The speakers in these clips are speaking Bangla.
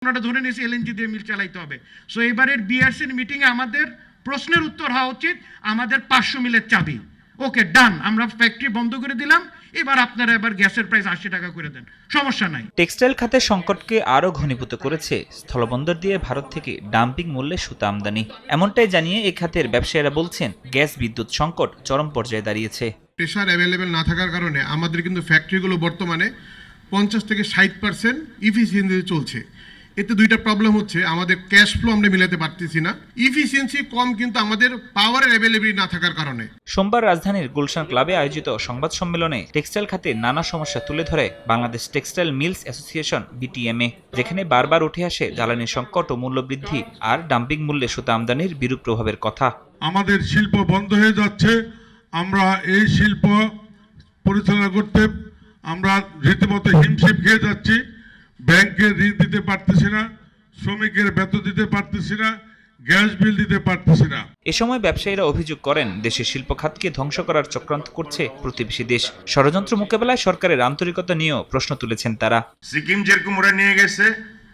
আমরা ধরে নিয়েছি এলএনজি দিয়ে মিল চালাইতে হবে। সো এবারের বিআরসির মিটিংয়ে আমাদের প্রশ্নের উত্তর হওয়া উচিত আমাদের 500 মিলের চাবি। ওকে ডান, আমরা ফ্যাক্টরি বন্ধ করে দিলাম, এবার আপনারা এবার গ্যাসের প্রাইস 80 টাকা করে দেন, সমস্যা নাই। টেক্সটাইল খাতের সংকটকে আরও ঘনীভূত করেছে স্থলবন্দর দিয়ে ভারত থেকে ডাম্পিং মূল্যে সুতা আমদানি। এমনটাই জানিয়ে এই খাতের ব্যবসায়ীরা বলছেন, গ্যাস বিদ্যুৎ সংকট চরম পর্যায়ে দাঁড়িয়েছে। প্রেশার অ্যাভেলেবেল না থাকার কারণে আমাদের কিন্তু ফ্যাক্টরিগুলো বর্তমানে 50 থেকে 60% ইফিসিয়েন্সি চলছে। এতে দুইটা প্রবলেম হচ্ছে, আমাদের ক্যাশ ফ্লো আমরা মিলাতে পারতেছি না, ইফিসিয়েন্সি কম কিন্তু আমাদের পাওয়ারের অ্যাভেলেবিলিটি না থাকার কারণে। সোমবার রাজধানীর গুলশান ক্লাবে আয়োজিত সংবাদ সম্মেলনে টেক্সটাইল খাতে নানা সমস্যা তুলে ধরে Bangladesh textile mills association BTMA, যেখানে বারবার উঠে আসে জ্বালানি সংকট ও মূল্যবৃদ্ধি আর ডাম্পিং মূল্যে সুতা আমদানির বিরূপ প্রভাবের কথা। আমাদের শিল্প বন্ধ হয়ে যাচ্ছে, আমরা এই শিল্প পরিচালনা করতে আমরা রীতিমতো হিমশিম খেয়ে যাচ্ছি। ব্যাংকের ঋণ দিতে পারতেছি না, শ্রমিকের বেতন দিতে পারতেছি না, গ্যাস বিল দিতে পারতেছি না। এ সময় ব্যবসায়ীরা অভিযোগ করেন, দেশের শিল্প খাতকে ধ্বংস করার চক্রান্ত করছে প্রতিবেশী দেশ। ষড়যন্ত্র মোকাবেলায় সরকারের আন্তরিকতা নিয়েও প্রশ্ন তুলেছেন তারা। সিকিম যেরকম ওরা নিয়ে গেছে,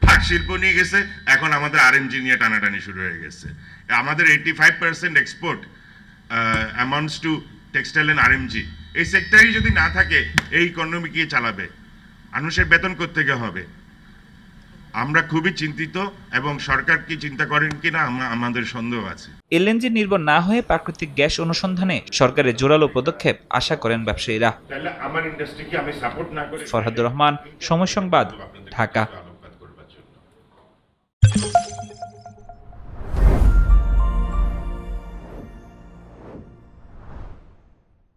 পাট শিল্প নিয়ে গেছে, এখন আমাদের আরএমজি নিয়ে টানাটানি শুরু হয়ে গেছে। আমাদের 85% export amounts to textile and RMG. এই সেক্টরই যদি না থাকে, এই ইকোনমি কে চালাবে? মানুষের বেতন কোত্থেকে হবে? আমরা খুবই চিন্তিত এবং সরকার কি চিন্তা করেন কিনা আমাদের সন্দেহ আছে। এলএনজি নির্ভর না হয়ে প্রাকৃতিক গ্যাস অনুসন্ধানে সরকারের জোরালো পদক্ষেপ আশা করেন ব্যবসায়ীরা। তাহলে আমার ইন্ডাস্ট্রিকে আমি সাপোর্ট না করে। ফরহাদুর রহমান, সময় সংবাদ, ঢাকা।